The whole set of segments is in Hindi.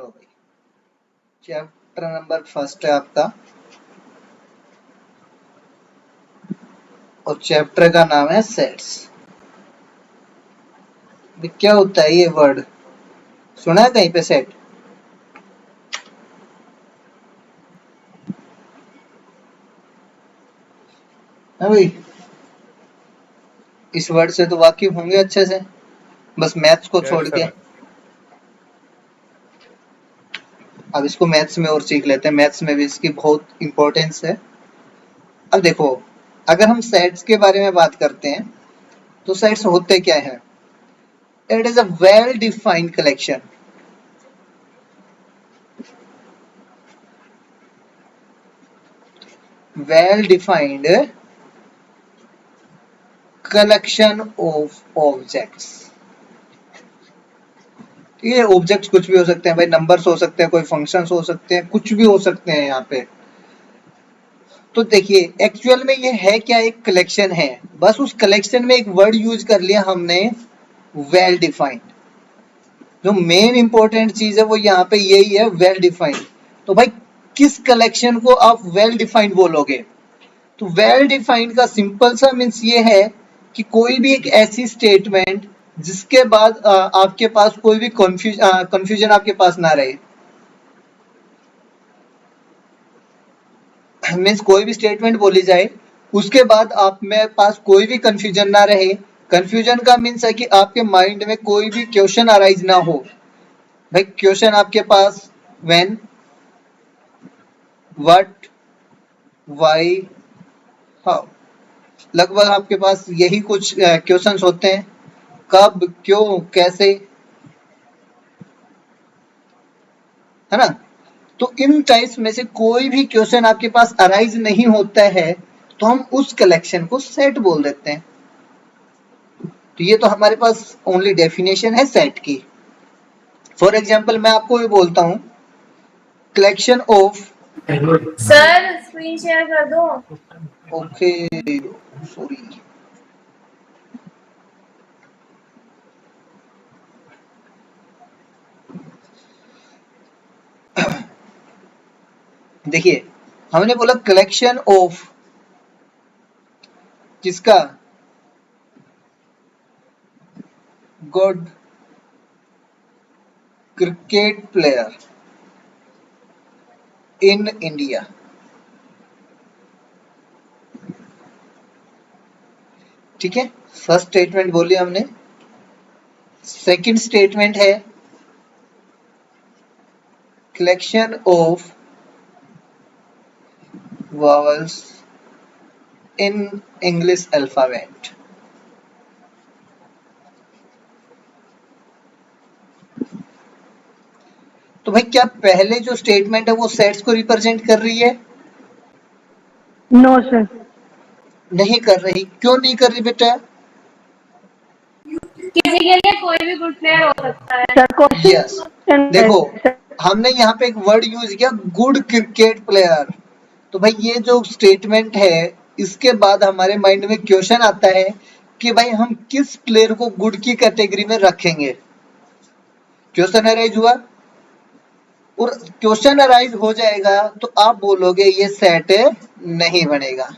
चलो भाई, चैप्टर नंबर फर्स्ट है आपका और चैप्टर का नाम है सेट्स। क्या होता है ये वर्ड, सुना है कहीं पे सेट? है भाई, इस वर्ड से तो वाकिफ होंगे अच्छे से, बस मैथ्स को छोड़ के। अब इसको मैथ्स में और सीख लेते हैं, मैथ्स में भी इसकी बहुत इंपॉर्टेंस है। अब देखो, अगर हम सेट्स के बारे में बात करते हैं तो सेट्स होते क्या है? It is a well defined collection. Well defined collection of objects. ये ऑब्जेक्ट्स कुछ भी हो सकते हैं भाई, नंबर्स हो सकते हैं, कोई फंक्शंस हो सकते हैं, कुछ भी हो सकते हैं यहाँ पे। तो देखिए एक्चुअल में ये है क्या, एक कलेक्शन है, बस उस कलेक्शन में एक वर्ड यूज कर लिया हमने, वेल डिफाइंड। जो मेन इंपॉर्टेंट चीज है वो यहाँ पे यही है, वेल डिफाइंड। तो भाई किस कलेक्शन को आप वेल डिफाइंड बोलोगे? तो वेल डिफाइंड का सिंपल सा मीन्स ये है कि कोई भी एक ऐसी स्टेटमेंट जिसके बाद आपके पास कोई भी कंफ्यूजन आपके पास ना रहे। मीन्स कोई भी स्टेटमेंट बोली जाए उसके बाद आप में पास कोई भी कंफ्यूजन ना रहे। कंफ्यूजन का मीन्स है कि आपके माइंड में कोई भी क्वेश्चन अराइज ना हो। भाई क्वेश्चन आपके पास व्हेन, व्हाट, व्हाई, हाउ, लगभग आपके पास यही कुछ क्वेश्चंस होते हैं। कब, क्यों, कैसे, है ना? तो इन टाइप्स में से कोई भी क्वेश्चन आपके पास अराइज नहीं होता है तो हम उस कलेक्शन को सेट बोल देते हैं। तो ये तो हमारे पास ओनली डेफिनेशन है सेट की। फॉर एग्जाम्पल मैं आपको ये बोलता हूँ collection of. Sir screen share कर दो। Okay sorry. देखिए हमने बोला कलेक्शन ऑफ किसका? Good cricket player in India. ठीक है, फर्स्ट स्टेटमेंट बोली हमने। सेकंड स्टेटमेंट है collection of vowels in English alphabet। तो भाई क्या पहले जो स्टेटमेंट है वो सेट्स को रिप्रेजेंट कर रही है? नो सर, नहीं कर रही। क्यों नहीं कर रही बेटा? किसी के लिए कोई भी गुड प्लेयर हो सकता है। सर यस, देखो हमने यहाँ पे एक वर्ड यूज किया गुड क्रिकेट प्लेयर। तो भाई ये जो स्टेटमेंट है इसके बाद हमारे माइंड में क्वेश्चन आता है कि भाई हम किस प्लेयर को गुड की कैटेगरी में रखेंगे। क्वेश्चन अराइज हुआ और क्वेश्चन अराइज हो जाएगा तो आप बोलोगे ये सेट नहीं बनेगा।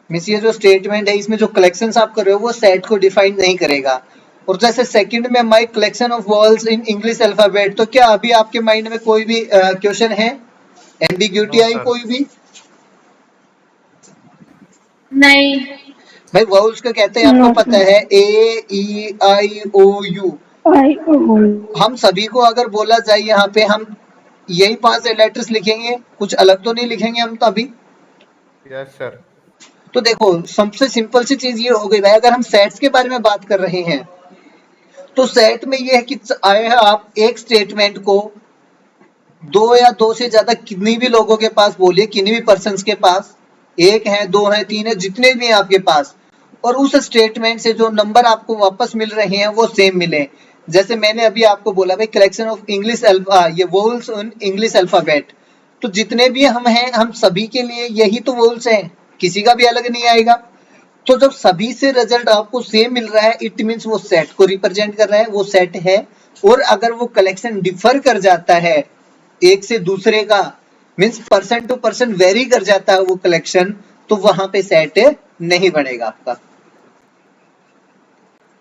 मीन्स ये जो स्टेटमेंट है इसमें जो कलेक्शंस आप कर रहे हो वो सेट को डिफाइन नहीं करेगा। और जैसे सेकंड में my collection of vowels in English alphabet, तो क्या अभी आपके माइंड में कोई भी क्वेश्चन है? एम्बिग्यूटी आई कोई भी? नहीं भाई वॉवल्स को कहते हैं आपको पता है, ए ई आई ओ यू। हम सभी को अगर बोला जाए यहाँ पे हम यही 5 लेटर्स लिखेंगे, कुछ अलग तो नहीं लिखेंगे हम तो अभी। Yes sir. तो देखो सबसे सिंपल सी चीज ये हो गई भाई, अगर हम सेट्स के बारे में बात कर रहे हैं तो सेट में ये है कि आए आप एक स्टेटमेंट को दो या दो से ज्यादा कितनी भी लोगों के पास बोलिए, किन्हीं भी पर्सन्स के पास, एक है, दो है, तीन है, जितने भी हैं आपके पास, और उस स्टेटमेंट से जो नंबर आपको वापस मिल रहे हैं वो सेम मिले। जैसे मैंने अभी आपको बोला भाई कलेक्शन ऑफ इंग्लिश ये वोल्स इन इंग्लिश अल्फाबेट, तो जितने भी हम हैं हम सभी के लिए यही तो वोल्स हैं, किसी का भी अलग नहीं आएगा। तो जब सभी से रिजल्ट आपको सेम मिल रहा है इट मींस वो सेट को रिप्रेजेंट कर रहा है, वो सेट है। और अगर वो कलेक्शन डिफर कर जाता है एक से दूसरे का, means person to person vary कर जाता है वो कलेक्शन, तो वहां पे सेट नहीं बनेगा आपका।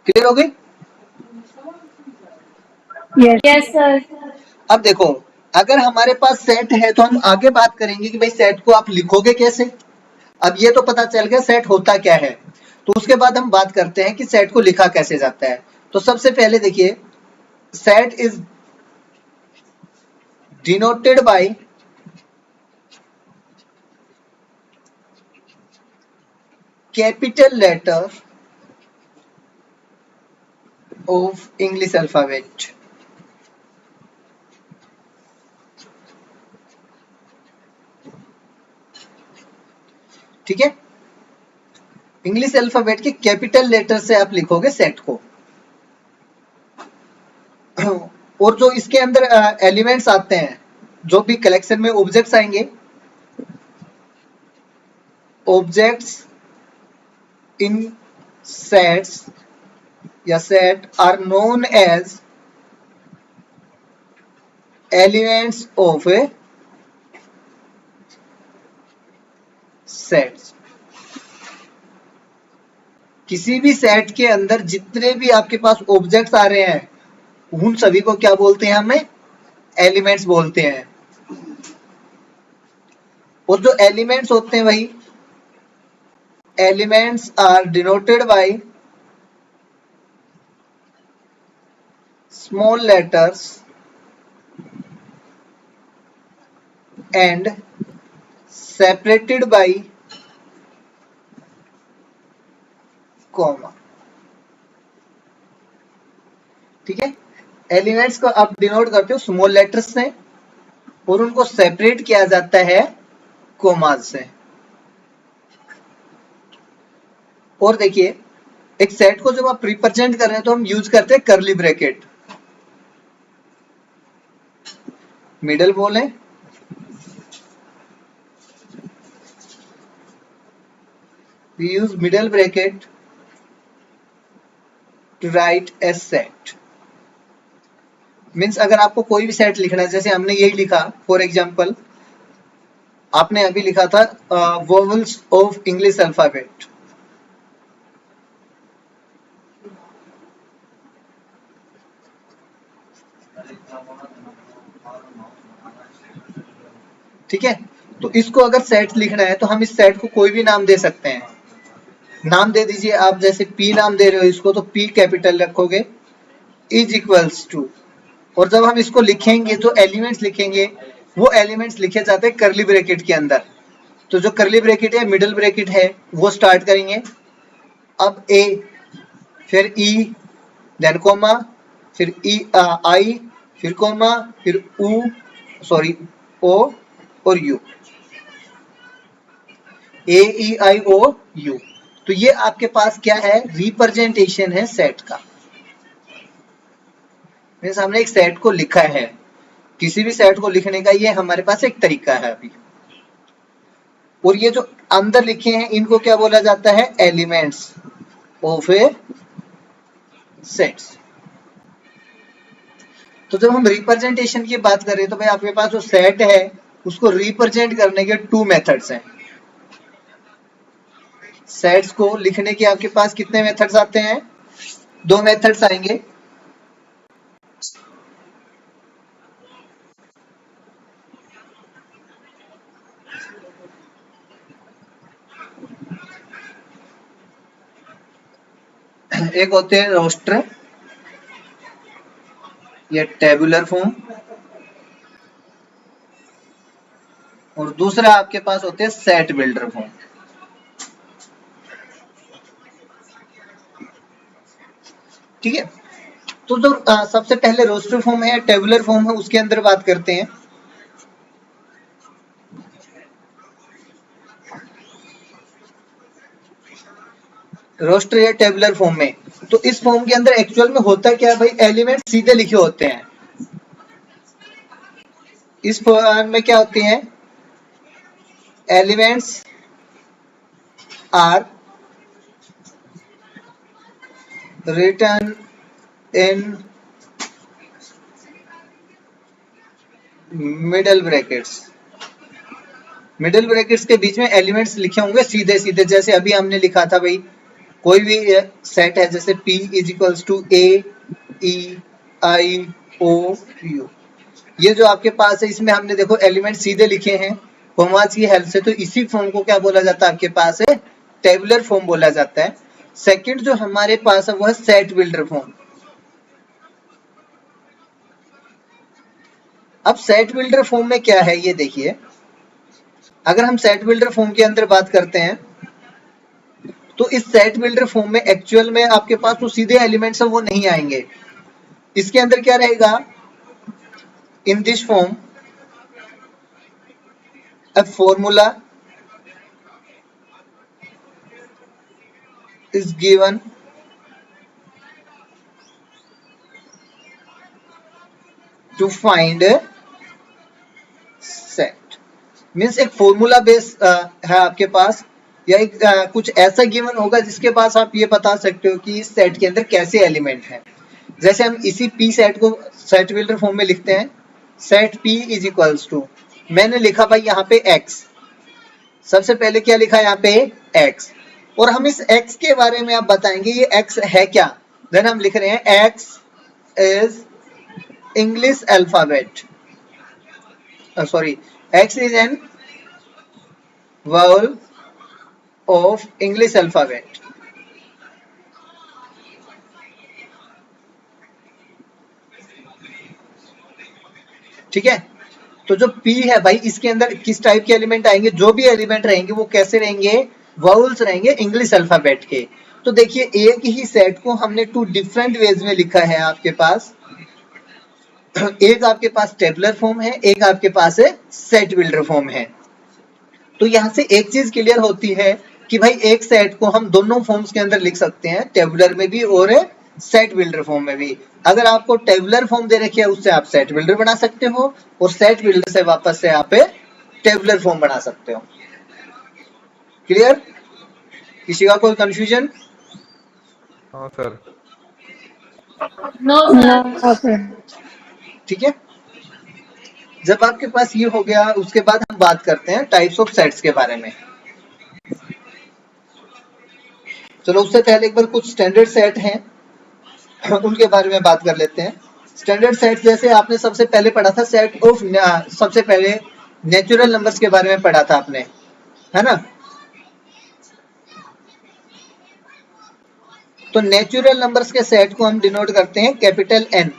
क्लियर हो गई? यस। Yes sir. अब देखो, अगर हमारे पास सेट है तो हम आगे बात करेंगे कि भाई सेट को आप लिखोगे कैसे। अब ये तो पता चल गया सेट होता क्या है, तो उसके बाद हम बात करते हैं कि सेट को लिखा कैसे जाता है। तो सबसे पहले देखिए, set is denoted by capital letter of English alphabet. ठीक है, इंग्लिश अल्फाबेट के कैपिटल लेटर से आप लिखोगे सेट को। और जो इसके अंदर एलिमेंट्स आते हैं, जो भी कलेक्शन में ऑब्जेक्ट्स आएंगे, ऑब्जेक्ट्स इन सेट्स या set are known as elements of a sets. किसी भी सेट के अंदर जितने भी आपके पास ऑब्जेक्ट्स आ रहे हैं, उन सभी को क्या बोलते हैं, हमें एलिमेंट्स बोलते हैं। और जो एलिमेंट्स होते हैं वही elements are denoted by small letters and separated by comma. ठीक है, एलिमेंट्स को आप डिनोट करते हो स्मॉल लेटर्स से और उनको सेपरेट किया जाता है कोमाज से। और देखिए, एक सेट को जब आप रिप्रेजेंट कर रहे हैं तो हम यूज करते हैं कर्ली ब्रैकेट। मिडल बोले, we use middle bracket to write a set। Means अगर आपको कोई भी सेट लिखना है, जैसे हमने यही लिखा, फॉर एग्जाम्पल आपने अभी लिखा था वोवेल्स ऑफ इंग्लिश अल्फाबेट। ठीक है, तो इसको अगर सेट लिखना है तो हम इस सेट को कोई भी नाम दे सकते हैं। नाम दे दीजिए आप, जैसे P नाम दे रहे हो इसको, तो P कैपिटल रखोगे, इज इक्वल्स टू, और जब हम इसको लिखेंगे जो एलिमेंट्स लिखेंगे वो एलिमेंट्स लिखे जाते हैं कर्ली ब्रैकेट के अंदर। तो जो कर्ली ब्रैकेट है, मिडिल ब्रैकेट है, वो स्टार्ट करेंगे। अब A, फिर E, देन कोमा, फिर I, फिर कोमा, फिर O और U। A E I O U। तो ये आपके पास क्या है, रिप्रेजेंटेशन है सेट का। मीन्स हमने एक सेट को लिखा है, किसी भी सेट को लिखने का ये हमारे पास एक तरीका है अभी। और ये जो अंदर लिखे हैं इनको क्या बोला जाता है, एलिमेंट्स ऑफ ए सेट्स। तो जब हम रिप्रेजेंटेशन की बात करें तो भाई आपके पास जो सेट है उसको रिप्रेजेंट करने के 2 मेथड्स हैं। सेट्स को लिखने के आपके पास कितने मेथड्स आते हैं, 2 मेथड्स आएंगे। एक होते हैं रोस्टर या टेबुलर फॉर्म, और दूसरा आपके पास होते हैं सेट बिल्डर फॉर्म। ठीक है, तो जो सबसे पहले रोस्टर फॉर्म है, टेबुलर फॉर्म है, उसके अंदर बात करते हैं। रोस्टर या टेबुलर फॉर्म में, तो इस फॉर्म के अंदर एक्चुअल में होता क्या है भाई, एलिमेंट सीधे लिखे होते हैं। इस फॉर्म में क्या होते हैं, elements are written in middle brackets, middle brackets के बीच में एलिमेंट्स लिखे होंगे सीधे सीधे, जैसे अभी हमने लिखा था भाई, कोई भी सेट है जैसे P is equals to A E I O U, ये जो आपके पास है इसमें हमने देखो एलिमेंट सीधे लिखे हैं कॉमास की हेल्प से, तो इसी फॉर्म को क्या बोला जाता है आपके पास है, टेबुलर फॉर्म बोला जाता है। सेकंड जो हमारे पास है वो है सेट बिल्डर फॉर्म। अब सेट बिल्डर फॉर्म में क्या है ये देखिए, अगर हम सेट बिल्डर फॉर्म के अंदर बात करते हैं तो इस सेट बिल्डर फॉर्म में एक्चुअल में आपके पास जो सीधे एलिमेंट्स है वो नहीं आएंगे, इसके अंदर क्या रहेगा, in this form a formula is given to find set, means एक फॉर्मूला बेस है आपके पास, या एक कुछ ऐसा गिवन होगा जिसके पास आप ये बता सकते हो कि इस सेट के अंदर कैसे एलिमेंट है। जैसे हम इसी P सेट को सेट बिल्डर फॉर्म में लिखते हैं, set P is equals to, मैंने लिखा भाई यहाँ पे x, सबसे पहले क्या लिखा यहाँ पे x, और हम इस x के बारे में आप बताएंगे ये x है क्या, देन हम लिख रहे हैं x is English alphabet, sorry x is an vowel of English alphabet. ठीक है, तो जो P है भाई इसके अंदर किस टाइप के एलिमेंट आएंगे, जो भी एलिमेंट रहेंगे वो कैसे रहेंगे, वाउल्स रहेंगे इंग्लिश अल्फाबेट के। तो देखिए एक ही सेट को हमने टू डिफरेंट वेज में लिखा है आपके पास, एक आपके पास टेबुलर फॉर्म है, एक आपके पास है सेट बिल्डर फॉर्म है। तो यहाँ से एक चीज क्लियर होती है कि भाई एक सेट को हम दोनों फॉर्म्स के अंदर लिख सकते हैं, टेबुलर में भी और सेट बिल्डर फॉर्म में भी। अगर आपको टेबुलर फॉर्म दे रखी है उससे आप सेट बिल्डर बना सकते हो, और सेट बिल्डर से वापस से आप टेबुलर फॉर्म बना सकते हो। क्लियर, किसी का कोई कंफ्यूजन? हाँ सर। No no sir. ठीक है, जब आपके पास ये हो गया उसके बाद हम बात करते हैं टाइप्स ऑफ सेट्स के बारे में। चलो उससे पहले एक बार कुछ स्टैंडर्ड सेट हैं उनके बारे में बात कर लेते हैं। स्टैंडर्ड सेट जैसे आपने सबसे पहले पढ़ा था सेट ऑफ, सबसे पहले नेचुरल नंबर्स के बारे में पढ़ा था आपने, है ना। तो नेचुरल नंबर्स के सेट को हम डिनोट करते हैं कैपिटल N।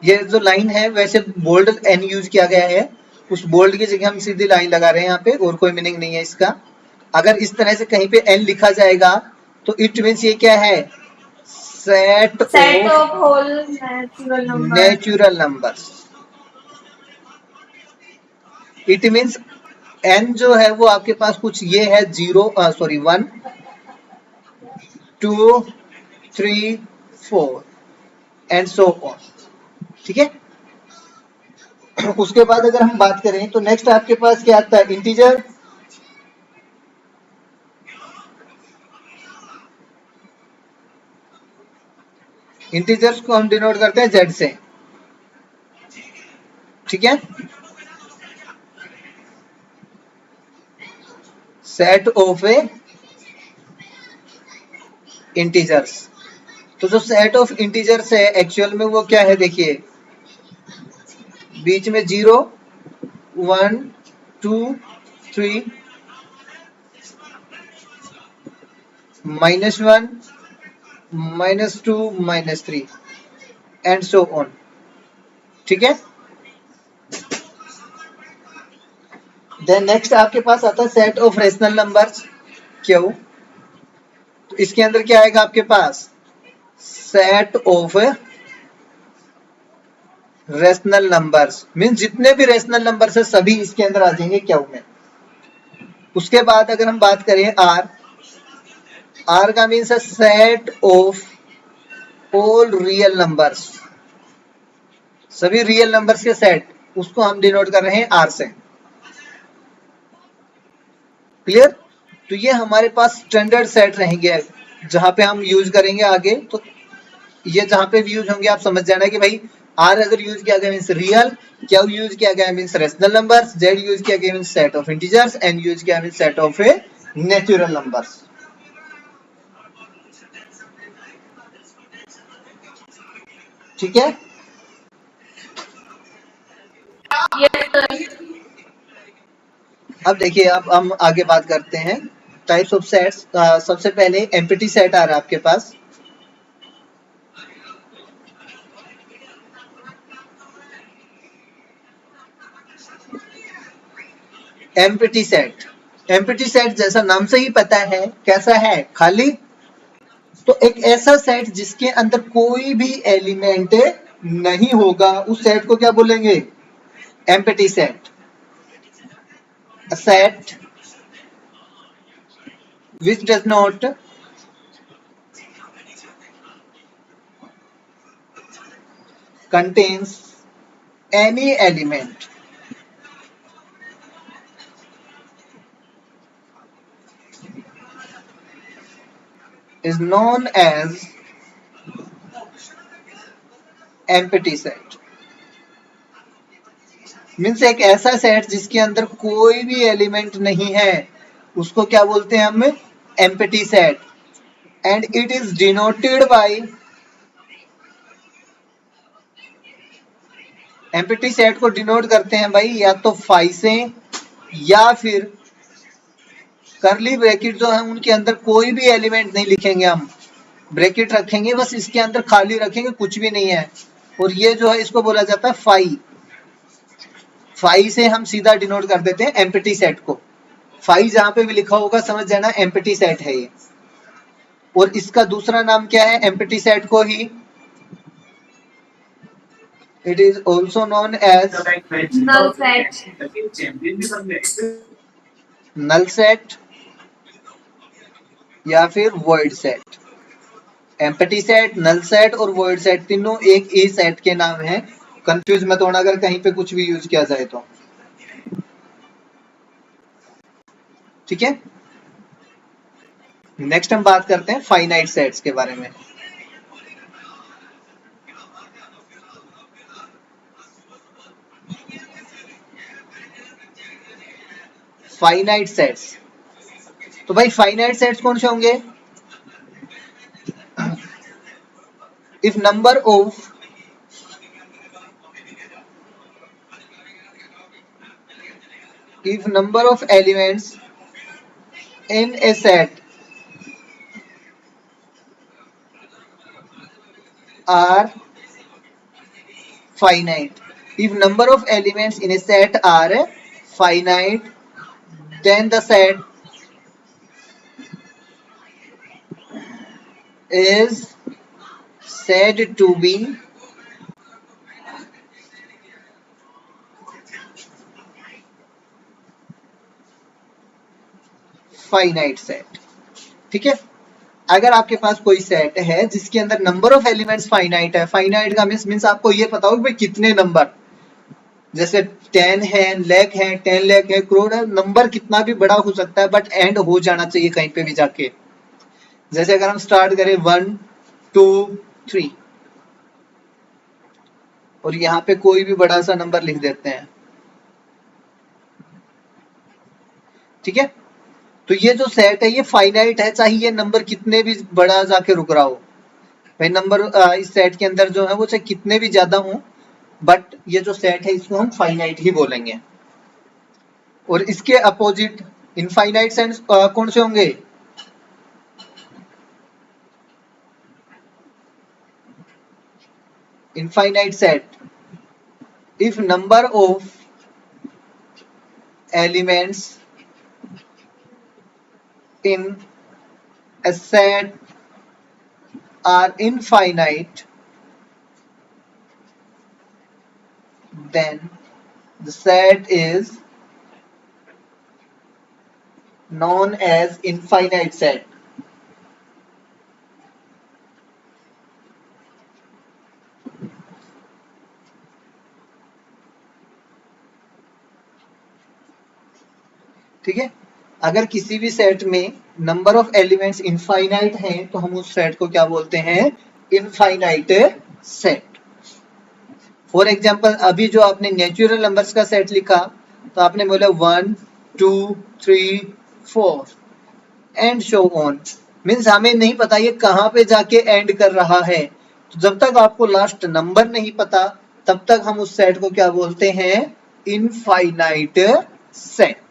ये जो लाइन है वैसे बोल्ड N यूज किया गया है, उस बोल्ड की जगह हम सीधी लाइन लगा रहे हैं यहाँ पे, और कोई मीनिंग नहीं है इसका। अगर इस तरह से कहीं पे N लिखा जाएगा तो इट मीन्स ये क्या है, set of whole natural numbers. It means N जो है वो आपके पास कुछ ये है 1 2 3 4 एंड सो ऑन। ठीक है, उसके बाद अगर हम बात करें तो नेक्स्ट आपके पास क्या आता है, इंटीजर। इंटीजर्स को हम डिनोट करते हैं Z से। ठीक है, सेट ऑफ इंटीजर्स। तो जो सेट ऑफ इंटीजर्स है एक्चुअल में वो क्या है, देखिए बीच में 0 1 2 3 -1 -2 -3 एंड सो ऑन। ठीक है, देन नेक्स्ट आपके पास आता है सेट ऑफ रेशनल नंबर्स। क्यों, तो इसके अंदर क्या आएगा आपके पास, set of rational numbers, means जितने भी रेशनल नंबर्स है सभी इसके अंदर आ जाएंगे क्यू में। उसके बाद अगर हम बात करें आर का मीन्स है set of all real numbers, सभी रियल नंबर्स के सेट, उसको हम डिनोट कर रहे हैं आर से। क्लियर, तो ये हमारे पास स्टैंडर्ड सेट रहेंगे जहां पे हम यूज करेंगे आगे। तो ये जहां पे भी यूज होंगे आप समझ जाना कि भाई आर अगर यूज किया गया मीन्स रियल, क्या यूज किया गया means rational numbers, Z use किया गया means set of integers, N use किया means set of a natural numbers. ठीक है, Yes, sir. अब देखिए अब हम आगे बात करते हैं टाइप्स ऑफ सेट्स। सबसे पहले एम्प्टी सेट आ रहा है आपके पास। एम्प्टी सेट, एम्प्टी सेट जैसा नाम से ही पता है कैसा है, खाली। तो एक ऐसा सेट जिसके अंदर कोई भी एलिमेंट नहीं होगा, उस सेट को क्या बोलेंगे, empty set. A set which does not contains any element is known as empty set। Means एक ऐसा सेट जिसके अंदर कोई भी एलिमेंट नहीं है, उसको क्या बोलते हैं हम, empty set. And it is denoted bye, empty set को डिनोट करते हैं भाई या तो फाई से, या फिर करली ब्रैकेट जो है उनके अंदर कोई भी एलिमेंट नहीं लिखेंगे, हम ब्रैकेट रखेंगे बस, इसके अंदर खाली रखेंगे, कुछ भी नहीं है। और ये जो है इसको बोला जाता है फाई। फाई से हम सीधा डिनोट कर देते हैं एम्प्टी सेट को। फाई जहां पे भी लिखा होगा समझ जाना एम्प्टी सेट है ये। और इसका दूसरा नाम क्या है एम्प्टी सेट को ही, it is also known as Null set. Null set या फिर void set. Empty set, null set और वॉइड सेट तीनों एक ही सेट के नाम हैं। कंफ्यूज मत होना अगर कहीं पे कुछ भी यूज किया जाए तो। ठीक है, नेक्स्ट हम बात करते हैं फाइनाइट सेट्स के बारे में। फाइनाइट सेट्स, तो भाई फाइनाइट सेट्स कौन से होंगे, if number of elements in a set are finite, if number of elements in a set are finite, then the set is said to be finite set. ठीक है, अगर आपके पास कोई सेट है जिसके अंदर नंबर ऑफ एलिमेंट्स फाइनाइट है, फाइनाइट का मीन्स आपको ये पता हो भाई कितने नंबर, जैसे 10 है, लाख है, 10 लाख है, करोड़ है, नंबर कितना भी बड़ा हो सकता है बट एंड हो जाना चाहिए कहीं पे भी जाके। जैसे अगर हम स्टार्ट करें 1 2 3 और यहाँ पे कोई भी बड़ा सा नंबर लिख देते हैं। ठीक है, तो ये जो सेट है ये फाइनाइट है, चाहे ये नंबर कितने भी बड़ा जाके रुक रहा हो भाई, नंबर इस सेट के अंदर जो है वो चाहे कितने भी ज्यादा हो, बट ये जो सेट है इसको हम फाइनाइट ही बोलेंगे। और इसके अपोजिट इनफाइनाइट सेट्स कौन से होंगे, infinite set if number of elements in a set are infinite, then the set is known as infinite set। ठीक है, अगर किसी भी सेट में नंबर ऑफ एलिमेंट्स इनफाइनाइट हैं तो हम उस सेट को क्या बोलते हैं, इनफाइनाइट सेट। फॉर एग्जाम्पल अभी जो आपने नेचुरल नंबर्स का सेट लिखा तो आपने बोला 1 2 3 4 एंड शो ऑन, मीन्स हमें नहीं पता ये कहाँ पे जाके एंड कर रहा है। तो जब तक आपको लास्ट नंबर नहीं पता तब तक हम उस सेट को क्या बोलते हैं, इनफाइनाइट सेट।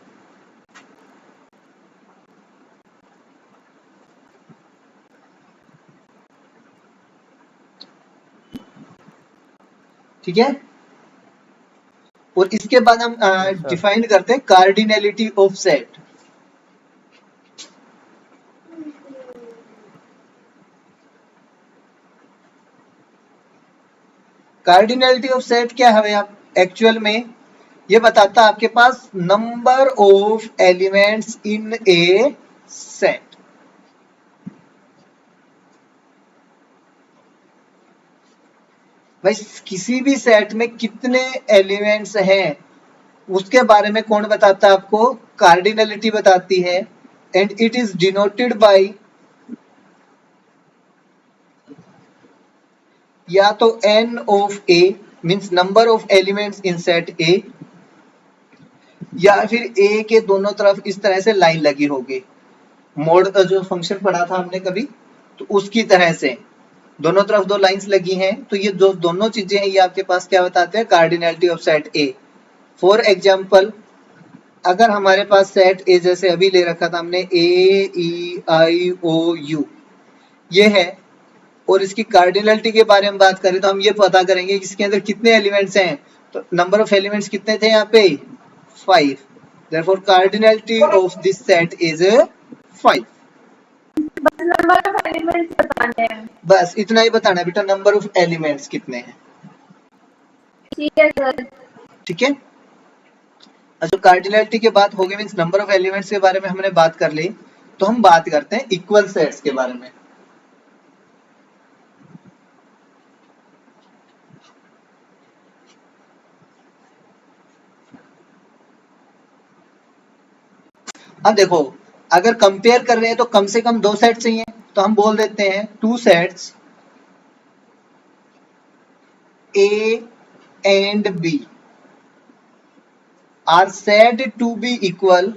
ठीक है, और इसके बाद हम सर डिफाइन करते हैं cardinality of set. Cardinality of set क्या है आप एक्चुअल में, ये बताता है आपके पास number of elements in a set. भाई किसी भी सेट में कितने एलिमेंट्स हैं उसके बारे में कौन बताता है आपको, कार्डिनलिटी बताती है। And it is denoted bye या तो n of a means number of elements in set a, या फिर a के दोनों तरफ इस तरह से लाइन लगी होगी। मोड का जो फंक्शन पढ़ा था हमने कभी, तो उसकी तरह से दोनों तरफ दो लाइंस लगी हैं। तो ये जो दोनों चीजें हैं ये आपके पास क्या बताते हैं, cardinality of set A। For example अगर हमारे पास सेट A जैसे अभी ले रखा था हमने A E I O U ये है, और इसकी कार्डिनलिटी के बारे में बात करें तो हम ये पता करेंगे कि इसके अंदर कितने एलिमेंट्स हैं। तो नंबर ऑफ एलिमेंट्स कितने थे यहाँ पे, 5। Therefore cardinality of this set is 5। बस नंबर ऑफ एलिमेंट्स बताने हैं। बस इतना ही बताना है बेटा, नंबर ऑफ एलिमेंट्स कितने हैं। ठीक है सर। ठीक है, अच्छा कार्डिनलिटी के बात हो गई, मींस नंबर ऑफ एलिमेंट्स के बारे में हमने बात कर ली। तो हम बात करते हैं इक्वल सेट्स के बारे में। अब देखो अगर कंपेयर कर रहे हैं तो कम से कम 2 सेट चाहिए, तो हम बोल देते हैं 2 sets A and B are said to be equal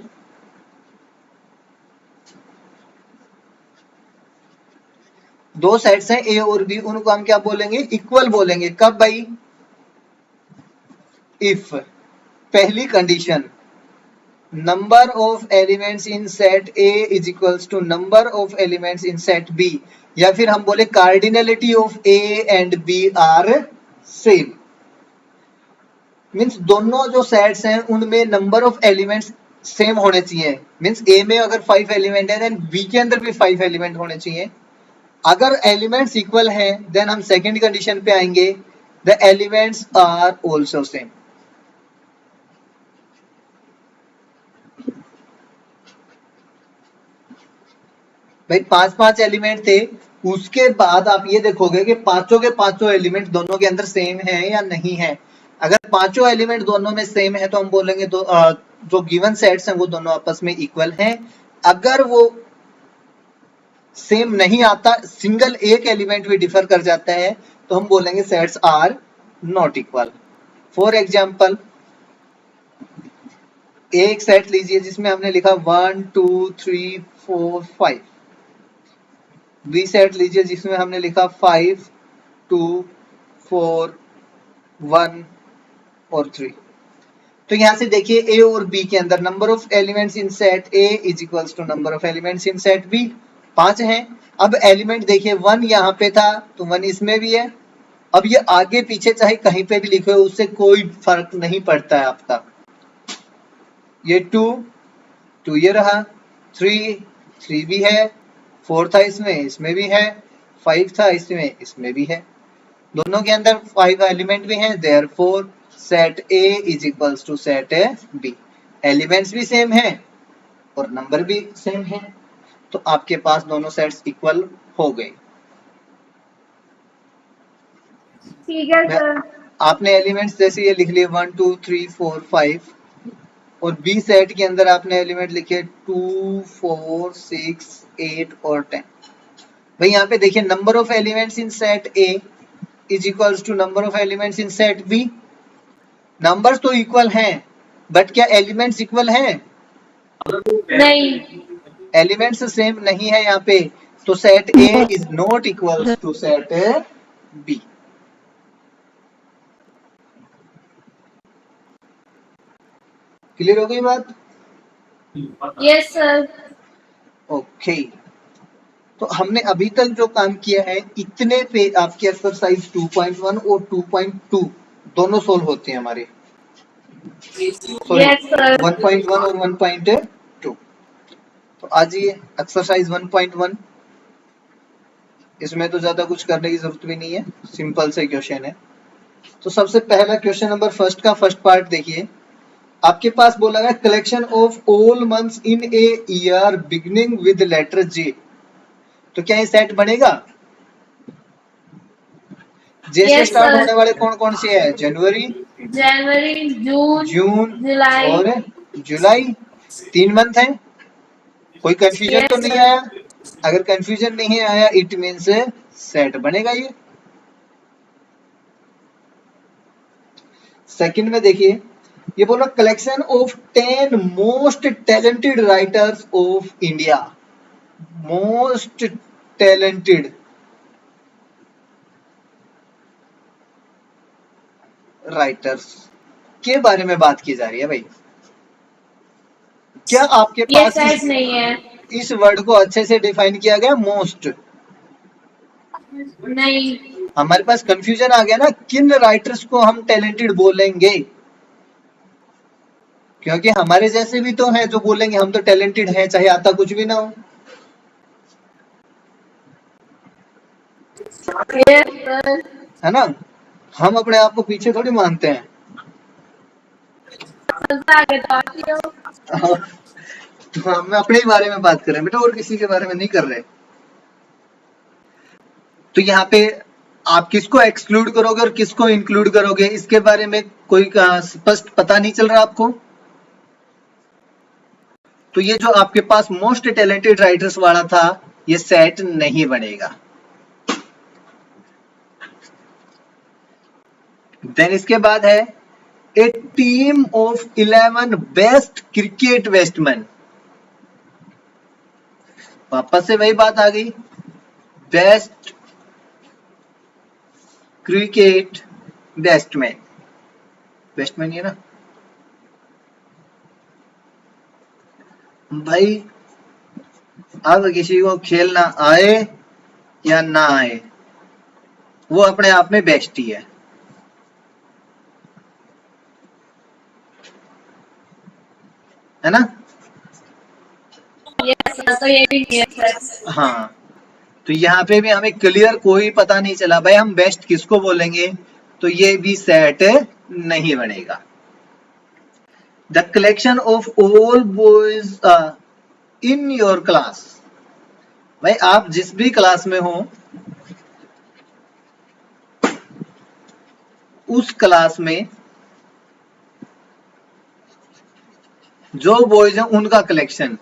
दो सेट्स हैं A और B, उनको हम क्या बोलेंगे, इक्वल बोलेंगे। कब भाई, इफ पहली condition number of elements in set A is equals to number of elements in set B, या फिर हम बोले cardinality of A and B are same, means दोनों जो सेट्स हैं उनमें नंबर ऑफ एलिमेंट्स सेम होने चाहिए। मीन्स A में अगर 5 एलिमेंट है देन B के अंदर भी 5 एलिमेंट होने चाहिए। अगर एलिमेंट्स इक्वल हैं देन हम सेकंड कंडीशन पे आएंगे, the elements are also same. भाई 5 एलिमेंट थे, उसके बाद आप ये देखोगे कि पांचों के पांचों एलिमेंट दोनों के अंदर सेम है या नहीं है। अगर पांचों एलिमेंट दोनों में सेम है तो हम बोलेंगे जो गिवन सेट्स हैं वो दोनों आपस में इक्वल हैं। अगर वो सेम नहीं आता, सिंगल एक एलिमेंट भी डिफर कर जाता है, तो हम बोलेंगे sets are not equal. For example एक सेट लीजिए जिसमें हमने लिखा 1 2 3 4 5। बी सेट लीजिए जिसमें हमने लिखा 5 2 4 1 और 3। तो यहां से देखिए ए और बी के अंदर number of elements in set A is equals to number of elements in set B, 5 हैं। अब एलिमेंट देखिए 1 यहाँ पे था तो 1 इसमें भी है। अब ये आगे पीछे चाहे कहीं पे भी लिखे हो उससे कोई फर्क नहीं पड़ता है आपका। ये 2 ये रहा, 3 भी है, 4 था इसमें भी है, 5 था इसमें भी है। दोनों के अंदर 5 एलिमेंट भी हैं, therefore set A is equals to set B। Elements भी सेम हैं और नंबर भी सेम है, तो आपके पास दोनों सेट्स इक्वल हो गए। ठीक है सर। आपने एलिमेंट्स जैसे ये लिख लिए 1 2 3 4 5, और बी सेट के अंदर आपने एलिमेंट लिखे 2 4 6 8 और 10। भाई यहाँ पे देखिए number of elements in set A is equals to number of elements in set B. Numbers तो इक्वल हैं, बट क्या एलिमेंट्स इक्वल हैं? नहीं। एलिमेंट्स सेम नहीं है यहाँ पे, तो set A is not equals to set B. Clear हो गई बात? Yes sir. ओके, तो हमने अभी तक जो काम किया है, इतने पे आपके एक्सरसाइज 2.1 और 2.2 दोनों सोल्व होते हैं हमारे। Sorry, yes sir. 1.1 और 1.2। तो आज ये एक्सरसाइज 1.1, इसमें तो ज्यादा कुछ करने की जरूरत भी नहीं है, सिंपल से क्वेश्चन है। तो सबसे पहला क्वेश्चन नंबर फर्स्ट का फर्स्ट पार्ट देखिए। आपके पास बोला है collection of all months in a year beginning with letter J. तो क्या ये सेट बनेगा? जे से Yes, स्टार्ट sir. होने वाले कौन कौन से हैं? जनवरी, जनवरी, जून जुलाई और जुलाई, 3 मंथ हैं। कोई कंफ्यूजन तो Yes, नहीं sir. आया? अगर कंफ्यूजन नहीं आया, इट मीन्स सेट बनेगा ये। सेकंड में देखिए, ये बोला collection of 10 most talented writers of India. Most talented writers के बारे में बात की जा रही है भाई। क्या आपके ये पास सेट नहीं है। इस वर्ड को अच्छे से डिफाइन किया गया? मोस्ट। नहीं। हमारे पास कंफ्यूजन आ गया ना, किन राइटर्स को हम टैलेंटेड बोलेंगे, क्योंकि हमारे जैसे भी तो हैं जो बोलेंगे हम तो टैलेंटेड हैं, चाहे आता कुछ भी ना हो। Yes, sir. है ना? हम अपने आप को पीछे थोड़ी मानते हैं। चलता आगे तो आती हो। तो हम अपने ही बारे में बात कर रहे हैं बेटा, और किसी के बारे में नहीं कर रहे। तो यहाँ पे आप किसको एक्सक्लूड करोगे और किसको इंक्लूड करोगे, इसके बारे में कोई स्पष्ट पता नहीं चल रहा आपको। तो ये जो आपके पास मोस्ट टैलेंटेड राइटर्स वाला था, ये सेट नहीं बनेगा। देन इसके बाद है a team of 11 best cricket batsman. वापस से वही बात आ गई, बेस्ट क्रिकेट बैट्समैन। बैट्समैन ये ना भाई, अब किसी को खेलना आए या ना आए, वो अपने आप में बेस्ट ही है ना? Yes, sir. तो ये भी नहीं है सर। हाँ, तो यहाँ पे भी हमें क्लियर कोई पता नहीं चला भाई हम बेस्ट किसको बोलेंगे, तो ये भी सेट नहीं बनेगा। The collection of all boys in your class. भाई आप जिस भी क्लास में हो, उस क्लास में जो बॉयज हैं उनका कलेक्शन।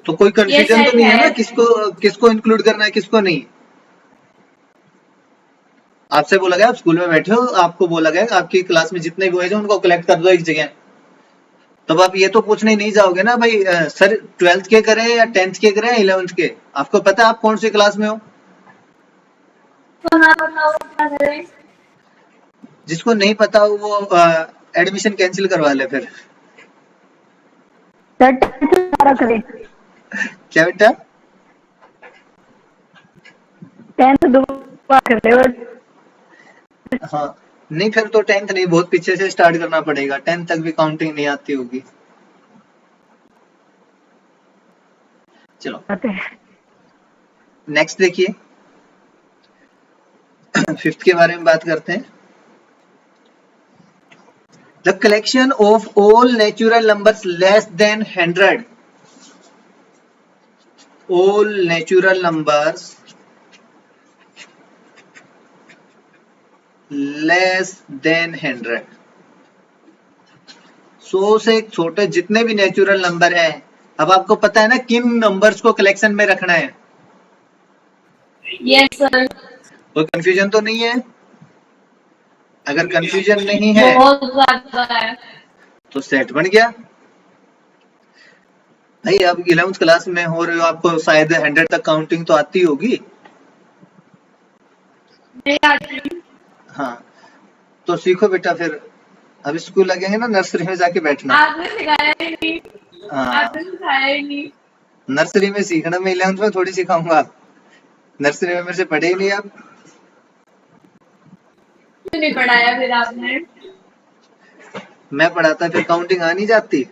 तो कोई कंफ्यूजन तो नहीं है ना, किसको किसको इंक्लूड करना है किसको नहीं। आपसे बोला गया, आप स्कूल में बैठे हो, आपको बोला गया आपकी क्लास में जितने बॉयज हैं उनको कलेक्ट कर दो एक जगह। तब आप ये तो पूछने नहीं जाओगे ना भाई सर 12th के करें या 10th के करें या 11th के। आपको पता है आप कौन सी क्लास में हो? तो ना बताओ क्या करें। जिसको नहीं पता वो एडमिशन कैंसिल करवा ले फिर। सर दोबारा करें, क्या बेटा? 10th दोबारा कर ले। हाँ, नहीं फिर तो 10th नहीं, बहुत पीछे से स्टार्ट करना पड़ेगा, 10th तक भी काउंटिंग नहीं आती होगी। चलो नेक्स्ट देखिए, 5th के बारे में बात करते हैं। The collection of all natural numbers less than 100। All natural numbers less than 100। 100 से छोटे जितने भी नेचुरल नंबर हैं, अब आपको पता है ना किन नंबर्स को कलेक्शन में रखना है। Yes sir. कोई कंफ्यूजन तो नहीं है? अगर कंफ्यूजन नहीं है बहुत ज्यादा है। तो सेट बन गया भाई। अब 11th क्लास में हो रहे हो, आपको शायद 100 तक काउंटिंग तो आती होगी। नहीं आती। हाँ, तो सीखो बेटा। फिर अब स्कूल लगेंगे ना, नर्सरी में जाके बैठना। आपने सिखाया ही नहीं। हाँ, आपने सिखाया ही नहीं। नर्सरी में सीखना, मैं 11th में थोड़ी सिखाऊंगा। नर्सरी में मेरे से पढ़े ही नहीं आप। क्यों नहीं पढ़ाया फिर आपने? मैं पढ़ाता फिर काउंटिंग आ नहीं जाती।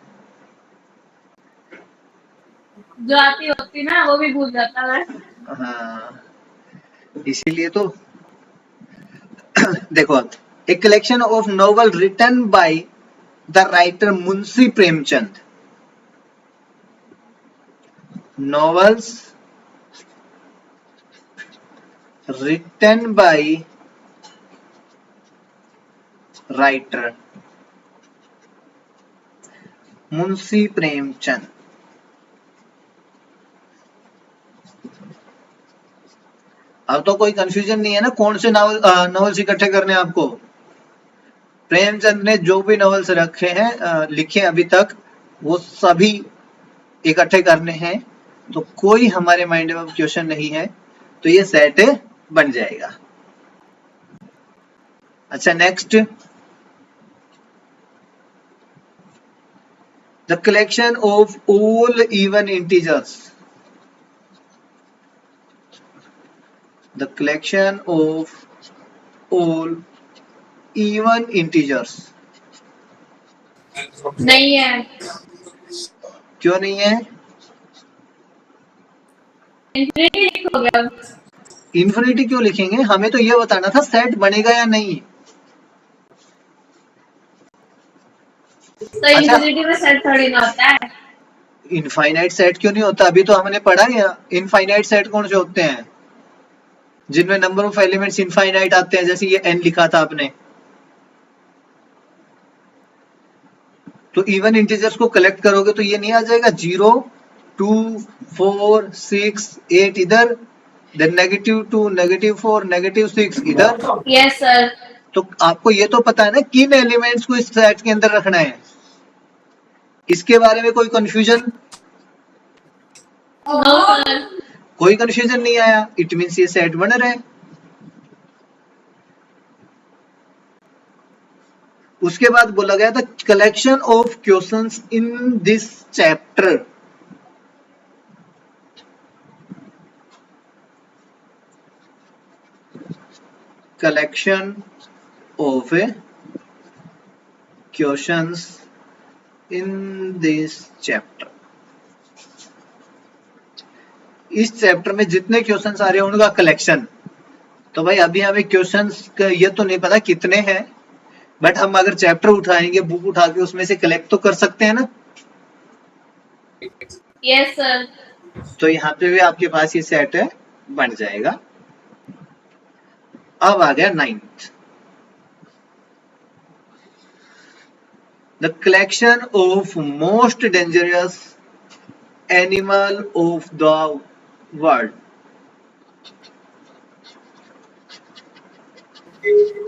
जो आती होती ना वो भी भूल जाता है। हाँ, इसीलिए तो देखो, a collection of novel written by the writer Munshi Premchand. novels written by writer Munshi Premchand. अब तो कोई कंफ्यूजन नहीं है ना, कौन से नॉवेल्स इकट्ठे करने हैं आपको। प्रेमचंद ने जो भी नॉवेल्स रखे हैं, लिखे अभी तक, वो सभी इकट्ठे करने हैं। तो कोई हमारे माइंड में क्वेश्चन नहीं है, तो ये सेट बन जाएगा। अच्छा, next, the collection of all even integers. The collection of all even integers। नहीं है। क्यों नहीं है? इंफिनिटी हो गया। इन्फिनिटी क्यों लिखेंगे? हमें तो ये बताना था सेट बनेगा या नहीं। तो इंफिनिटी में सेट थोड़ी ना होता है। इनफाइनाइट सेट क्यों नहीं होता? अभी तो हमने पढ़ा है इनफाइनाइट सेट कौन से होते हैं, जिनमें नंबर ऑफ एलिमेंट्स इनफाइनाइट आते हैं, जैसे ये n लिखा था आपने। तो इवन इंटीजर्स को कलेक्ट करोगे तो ये नहीं आ जाएगा 0 2 4 6 8 इधर, देन -2 -4 -6 इधर। Yes sir. तो आपको ये तो पता है ना किन एलिमेंट्स को इस सेट के अंदर रखना है। इसके बारे में कोई कंफ्यूजन? No sir. कोई कंफ्यूजन नहीं आया, इट मींस ये सेट बन रहा है। उसके बाद बोला गया था collection of questions in this chapter. Collection of questions in this chapter. इस चैप्टर में जितने क्वेश्चंस आ रहे हैं उनका कलेक्शन। तो भाई अभी हमें क्वेश्चंस का ये तो नहीं पता कितने हैं, बट हम अगर चैप्टर उठाएंगे, बुक उठा के उसमें से कलेक्ट तो कर सकते हैं ना। Yes sir. तो यहाँ पे भी आपके पास ये सेट है, बन जाएगा। अब आ गया 9th, the collection of most dangerous animal of the world.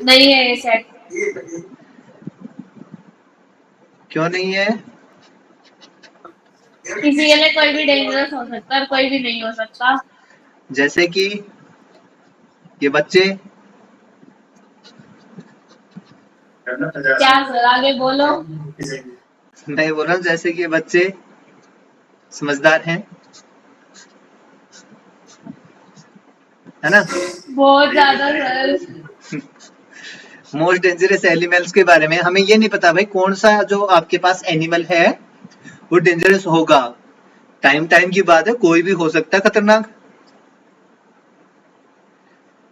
नहीं है ये सेट। क्यों नहीं है? किसी के लिए कोई भी डेंजरस हो सकता है और कोई भी नहीं हो सकता। जैसे कि ये बच्चे। क्या सर, आगे बोलो। मैं बोल रहा हूँ जैसे कि ये बच्चे समझदार हैं, है ना। बहुत ज्यादा सर। मोस्ट डेंजरस एनिमल्स के बारे में हमें ये नहीं पता भाई कौन सा जो आपके पास एनिमल है वो डेंजरस होगा। टाइम की बात है, कोई भी हो सकता है खतरनाक।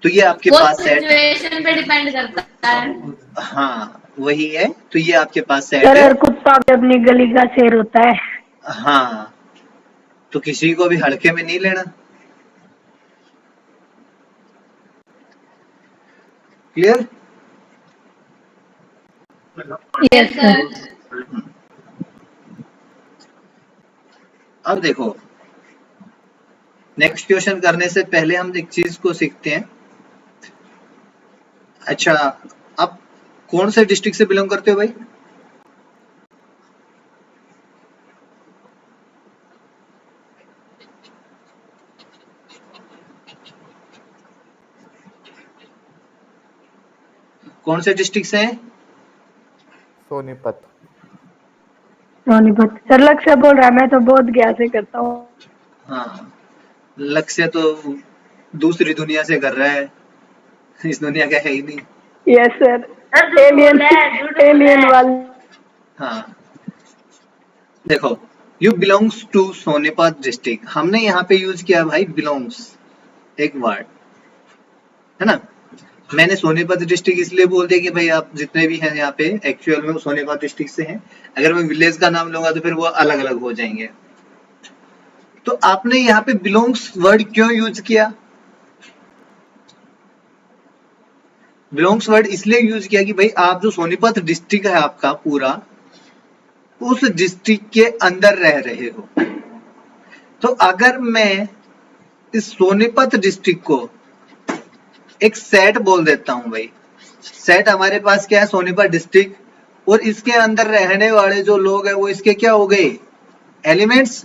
तो ये आपके वो पास सेट, सिचुएशन पे डिपेंड करता है। हाँ वही है। तो ये आपके पास सेट सर है। हर कुत्ता भी अपनी गली का शेर होता है। हाँ, तो किसी को भी हल्के में नहीं लेना। क्लियर? Yes sir. अब देखो, नेक्स्ट क्वेश्चन करने से पहले हम एक चीज को सीखते हैं। अच्छा, आप कौन से डिस्ट्रिक्ट से बिलोंग करते हो भाई? कौन से डिस्ट्रिक्ट से हैं? सोनीपत। सोनीपत। सर लक्ष्य बोल रहा है, मैं तो बोध गया से करता हूँ। हाँ, लक्ष्य तो दूसरी दुनिया से कर रहा है, इस दुनिया का है ही नहीं। यस सर, एलियन एलियन वाले। हाँ, देखो, you belongs to Sonipat district, हमने यहाँ पे यूज किया भाई बिलोंग्स, एक वर्ड है ना। मैंने सोनीपत डिस्ट्रिक्ट इसलिए बोल दिया कि भाई आप जितने भी हैं यहाँ पे एक्चुअल में वो सोनीपत डिस्ट्रिक्ट से हैं। अगर मैं विलेज का नाम लूंगा तो फिर वो अलग अलग हो जाएंगे। तो आपने यहाँ पे बिलोंग्स वर्ड क्यों यूज किया? बिलोंग्स वर्ड इसलिए यूज किया कि भाई आप जो सोनीपत डिस्ट्रिक्ट है आपका पूरा, उस डिस्ट्रिक्ट के अंदर रह रहे हो। तो अगर मैं इस सोनीपत डिस्ट्रिक्ट को एक सेट बोल देता हूं भाई, सेट हमारे पास क्या है? सोनीपत डिस्ट्रिक्ट, और इसके अंदर रहने वाले जो लोग हैं वो इसके क्या हो गए? एलिमेंट्स,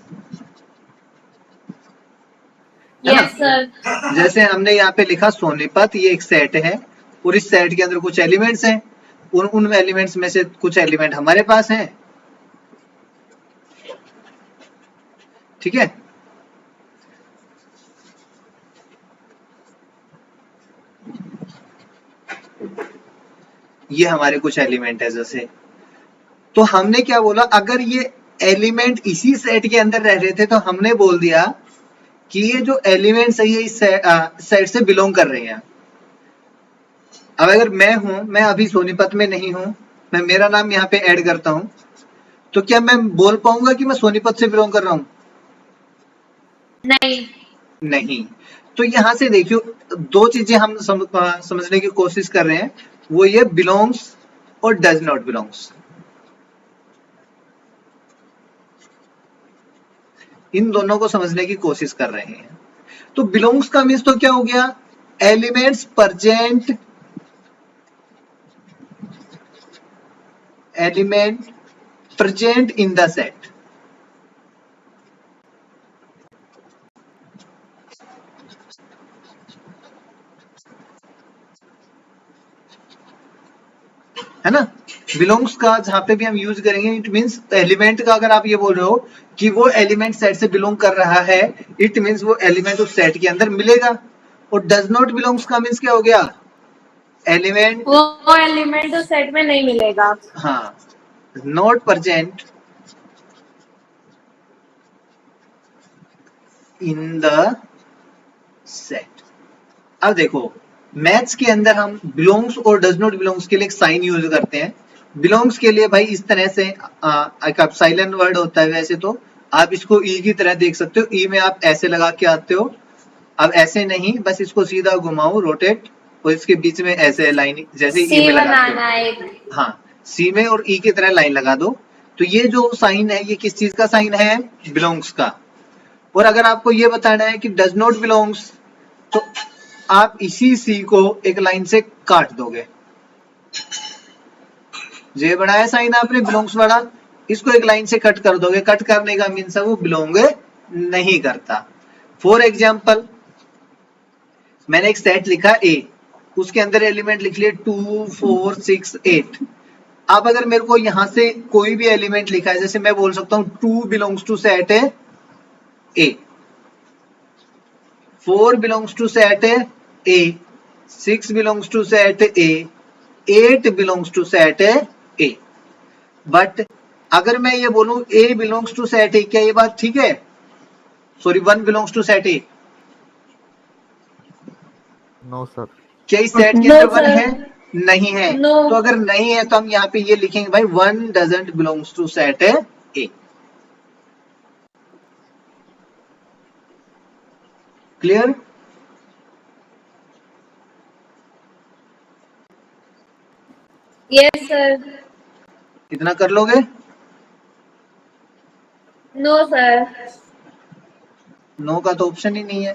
है ना। Yes sir. जैसे हमने यहाँ पे लिखा सोनीपत, ये एक सेट है और इस सेट के अंदर कुछ एलिमेंट्स हैं, उन एलिमेंट्स में से कुछ एलिमेंट हमारे पास हैं, ठीक है। ये हमारे कुछ एलिमेंट है जैसे, तो हमने क्या बोला, अगर ये एलिमेंट इसी सेट के अंदर रह रहे थे तो हमने बोल दिया कि ये जो एलिमेंट्स है ये इस सेट से बिलोंग कर रहे हैं। अब अगर मैं हूं, मैं अभी सोनीपत में नहीं हूं, मैं मेरा नाम यहाँ पे ऐड करता हूं, तो क्या मैं बोल पाऊंगा कि मैं सोनीपत से बिलोंग कर रहा हूं? नहीं। नहीं। तो यहां से देखियो, दो चीजें हम समझने की कोशिश कर रहे हैं, वो ये बिलोंग्स और डज नॉट बिलोंग्स। इन दोनों को समझने की कोशिश कर रहे हैं। तो बिलोंग्स का मीन्स तो क्या हो गया? Elements present, element present in the set, है ना। बिलोंग्स का जहां पे भी हम यूज करेंगे, इट मींस एलिमेंट का, अगर आप ये बोल रहे हो कि वो एलिमेंट सेट से बिलोंग कर रहा है, इट मींस वो एलिमेंट उस सेट के अंदर मिलेगा। और डज नॉट बिलोंग्स का मींस क्या हो गया? एलिमेंट, वो एलिमेंट उस सेट में नहीं मिलेगा। हाँ, not present in the set. अब देखो, मैथ्स के अंदर हम बिलोंग्स और डज नॉट बिलोंग्स के लिए एक साइन यूज करते हैं। बिलोंग्स के लिए भाई इस तरह से एक साइलेंट वर्ड होता है, वैसे तो आप इसको ई की तरह देख सकते हो, ई में आप ऐसे लगा के आते हो। अब ऐसे नहीं, बस इसको सीधा घुमाओ, रोटेट, और इसके बीच में ऐसे लाइन, जैसे ई में लगाते हो, एक। हाँ, सी में और ई की तरह लाइन लगा दो। तो ये जो साइन है, ये किस चीज का साइन है? बिलोंग्स का। और अगर आपको ये बताना है कि डज नॉट बिलोंग्स, तो आप इसी सी को एक लाइन से काट दोगे। ये बनाया साइन आपने बिलोंग्स वाला, इसको एक लाइन से कट कर दोगे। कट करने का मीन्स है वो बिलोंग नहीं करता। फॉर एग्जाम्पल, मैंने एक सेट लिखा ए, उसके अंदर एलिमेंट लिख लिए 2 4 6 8। अब अगर मेरे को यहां से कोई भी एलिमेंट लिखा है, जैसे मैं बोल सकता हूं 2 belongs to set A, 4 belongs to set A, 6 belongs to set A, 8 belongs to set A. But अगर मैं ये बोलूं A belongs to set A, क्या ये बात ठीक है? Sorry, 1 belongs to set A, no sir. क्या इस सेट के No, अंदर 1 sir. है? नहीं है। No. तो अगर नहीं है तो हम यहाँ पे ये लिखेंगे भाई 1 doesn't belongs to set A. Clear? Yes, sir. इतना कर लोगे? No, sir. नो का तो ऑप्शन ही नहीं है।